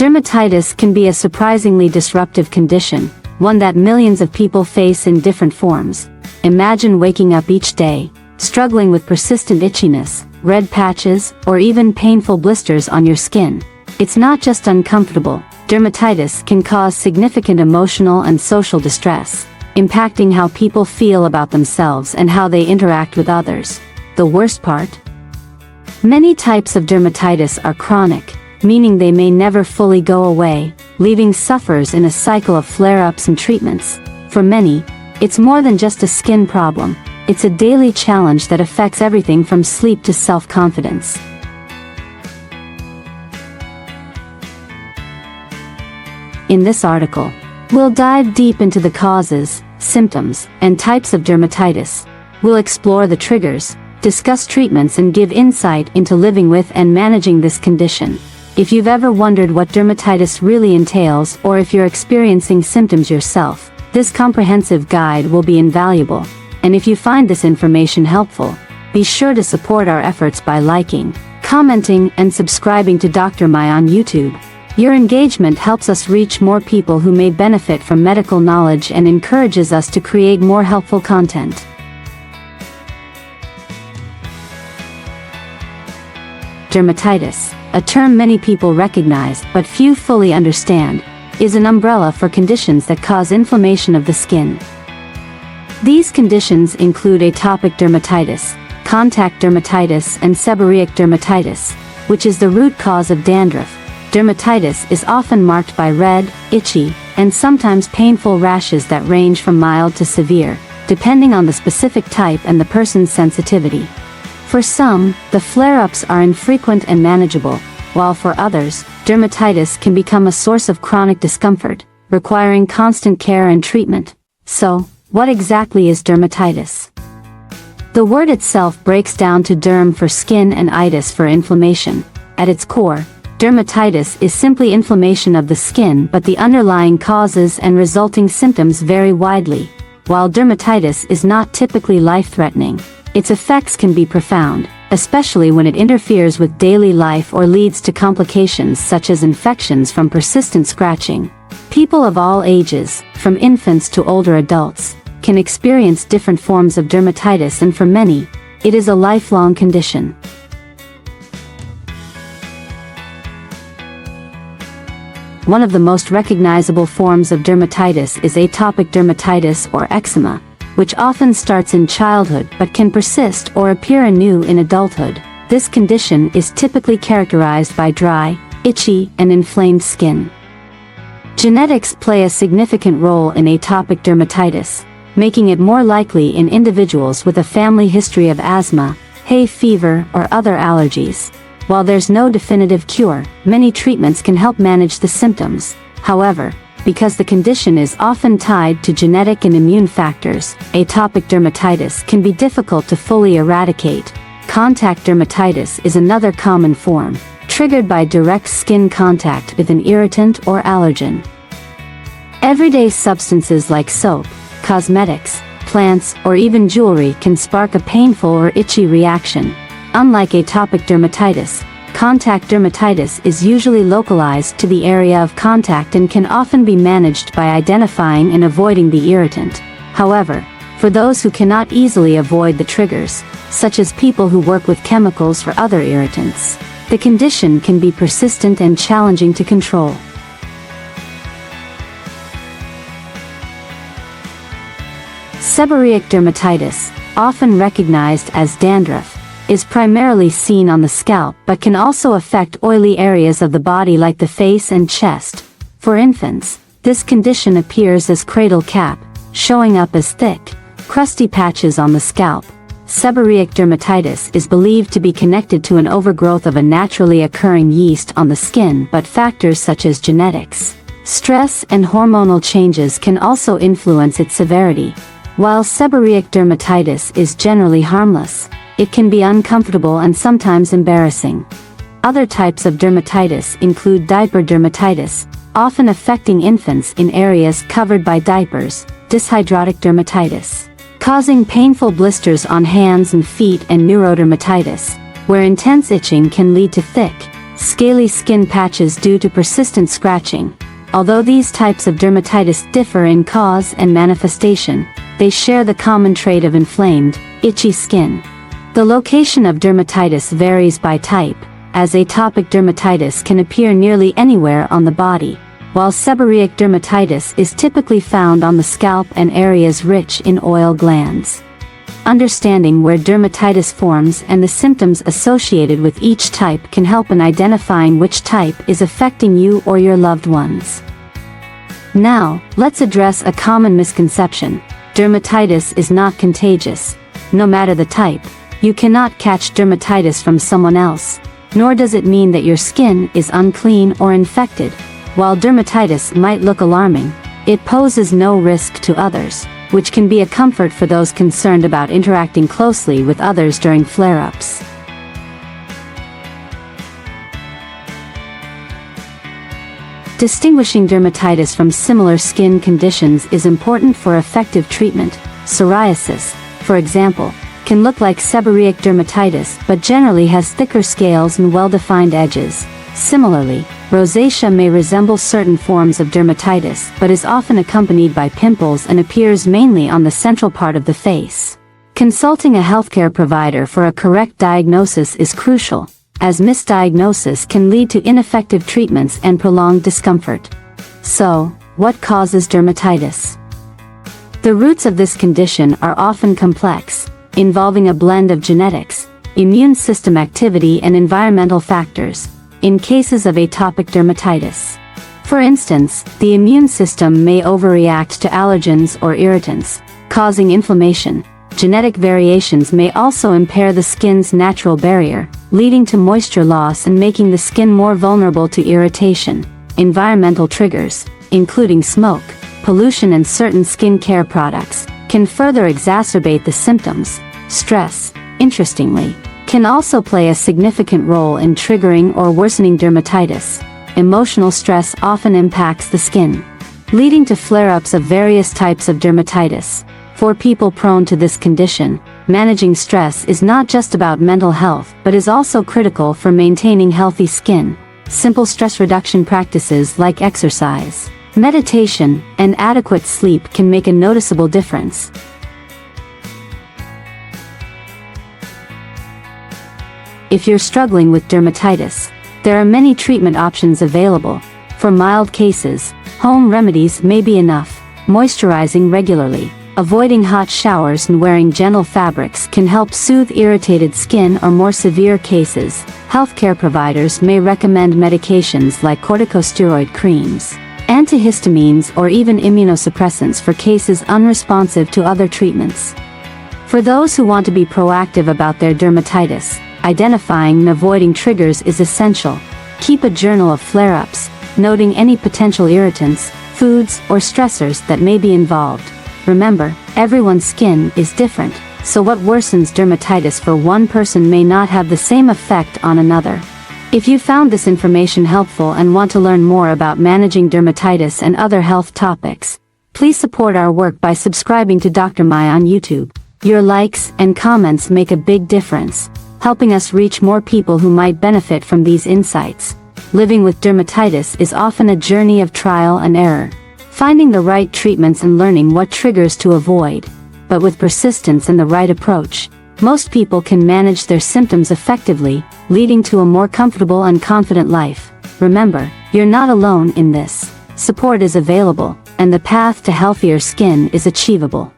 Dermatitis can be a surprisingly disruptive condition, one that millions of people face in different forms. Imagine waking up each day, struggling with persistent itchiness, red patches, or even painful blisters on your skin. It's not just uncomfortable. Dermatitis can cause significant emotional and social distress, impacting how people feel about themselves and how they interact with others. The worst part? Many types of dermatitis are chronic, meaning they may never fully go away, leaving sufferers in a cycle of flare-ups and treatments. For many, it's more than just a skin problem. It's a daily challenge that affects everything from sleep to self-confidence. In this article, we'll dive deep into the causes, symptoms, and types of dermatitis. We'll explore the triggers, discuss treatments, and give insight into living with and managing this condition. If you've ever wondered what dermatitis really entails, or if you're experiencing symptoms yourself, this comprehensive guide will be invaluable. And if you find this information helpful, be sure to support our efforts by liking, commenting, and subscribing to Dr. Mai on YouTube. Your engagement helps us reach more people who may benefit from medical knowledge and encourages us to create more helpful content. Dermatitis, a term many people recognize but few fully understand, is an umbrella for conditions that cause inflammation of the skin. These conditions include atopic dermatitis, contact dermatitis, and seborrheic dermatitis, which is the root cause of dandruff. Dermatitis is often marked by red, itchy, and sometimes painful rashes that range from mild to severe, depending on the specific type and the person's sensitivity. For some, the flare-ups are infrequent and manageable, while for others, dermatitis can become a source of chronic discomfort, requiring constant care and treatment. So, what exactly is dermatitis? The word itself breaks down to derm for skin and itis for inflammation. At its core, dermatitis is simply inflammation of the skin, but the underlying causes and resulting symptoms vary widely. While dermatitis is not typically life-threatening, its effects can be profound, especially when it interferes with daily life or leads to complications such as infections from persistent scratching. People of all ages, from infants to older adults, can experience different forms of dermatitis, and for many, it is a lifelong condition. One of the most recognizable forms of dermatitis is atopic dermatitis or eczema, which often starts in childhood but can persist or appear anew in adulthood. This condition is typically characterized by dry, itchy, and inflamed skin. Genetics play a significant role in atopic dermatitis, making it more likely in individuals with a family history of asthma, hay fever, or other allergies. While there's no definitive cure, many treatments can help manage the symptoms. However, because the condition is often tied to genetic and immune factors, atopic dermatitis can be difficult to fully eradicate. Contact dermatitis is another common form, triggered by direct skin contact with an irritant or allergen. Everyday substances like soap, cosmetics, plants, or even jewelry can spark a painful or itchy reaction. Unlike atopic dermatitis, contact dermatitis is usually localized to the area of contact and can often be managed by identifying and avoiding the irritant. However, for those who cannot easily avoid the triggers, such as people who work with chemicals or other irritants, the condition can be persistent and challenging to control. Seborrheic dermatitis, often recognized as dandruff, is primarily seen on the scalp but can also affect oily areas of the body like the face and chest. For infants, this condition appears as cradle cap, showing up as thick, crusty patches on the scalp. Seborrheic dermatitis is believed to be connected to an overgrowth of a naturally occurring yeast on the skin, but factors such as genetics, stress, and hormonal changes can also influence its severity. While seborrheic dermatitis is generally harmless, it can be uncomfortable and sometimes embarrassing. Other types of dermatitis include diaper dermatitis, often affecting infants in areas covered by diapers, dyshidrotic dermatitis, causing painful blisters on hands and feet, and neurodermatitis, where intense itching can lead to thick, scaly skin patches due to persistent scratching. Although these types of dermatitis differ in cause and manifestation, they share the common trait of inflamed, itchy skin. The location of dermatitis varies by type, as atopic dermatitis can appear nearly anywhere on the body, while seborrheic dermatitis is typically found on the scalp and areas rich in oil glands. Understanding where dermatitis forms and the symptoms associated with each type can help in identifying which type is affecting you or your loved ones. Now, let's address a common misconception. Dermatitis is not contagious. No matter the type, you cannot catch dermatitis from someone else, nor does it mean that your skin is unclean or infected. While dermatitis might look alarming, it poses no risk to others, which can be a comfort for those concerned about interacting closely with others during flare-ups. Distinguishing dermatitis from similar skin conditions is important for effective treatment. Psoriasis, for example, can look like seborrheic dermatitis but generally has thicker scales and well-defined edges. Similarly, rosacea may resemble certain forms of dermatitis but is often accompanied by pimples and appears mainly on the central part of the face. Consulting a healthcare provider for a correct diagnosis is crucial, as misdiagnosis can lead to ineffective treatments and prolonged discomfort. So, what causes dermatitis? The roots of this condition are often complex, involving a blend of genetics, immune system activity and environmental factors. In cases of atopic dermatitis, for instance, the immune system may overreact to allergens or irritants, causing inflammation. Genetic variations may also impair the skin's natural barrier, leading to moisture loss and making the skin more vulnerable to irritation. Environmental triggers, including smoke, pollution and certain skincare products, can further exacerbate the symptoms. Stress, interestingly, can also play a significant role in triggering or worsening dermatitis. Emotional stress often impacts the skin, leading to flare-ups of various types of dermatitis. For people prone to this condition, managing stress is not just about mental health but is also critical for maintaining healthy skin. Simple stress reduction practices like exercise, meditation, and adequate sleep can make a noticeable difference. If you're struggling with dermatitis, there are many treatment options available. For mild cases, home remedies may be enough. Moisturizing regularly, avoiding hot showers and wearing gentle fabrics can help soothe irritated skin. Or more severe cases, healthcare providers may recommend medications like corticosteroid creams, antihistamines or even immunosuppressants for cases unresponsive to other treatments. For those who want to be proactive about their dermatitis, identifying and avoiding triggers is essential. Keep a journal of flare-ups, noting any potential irritants, foods, or stressors that may be involved. Remember, everyone's skin is different, so what worsens dermatitis for one person may not have the same effect on another. If you found this information helpful and want to learn more about managing dermatitis and other health topics, please support our work by subscribing to Dr. Mai on YouTube. Your likes and comments make a big difference, helping us reach more people who might benefit from these insights. Living with dermatitis is often a journey of trial and error, finding the right treatments and learning what triggers to avoid. But with persistence and the right approach, most people can manage their symptoms effectively, leading to a more comfortable and confident life. Remember, you're not alone in this. Support is available, and the path to healthier skin is achievable.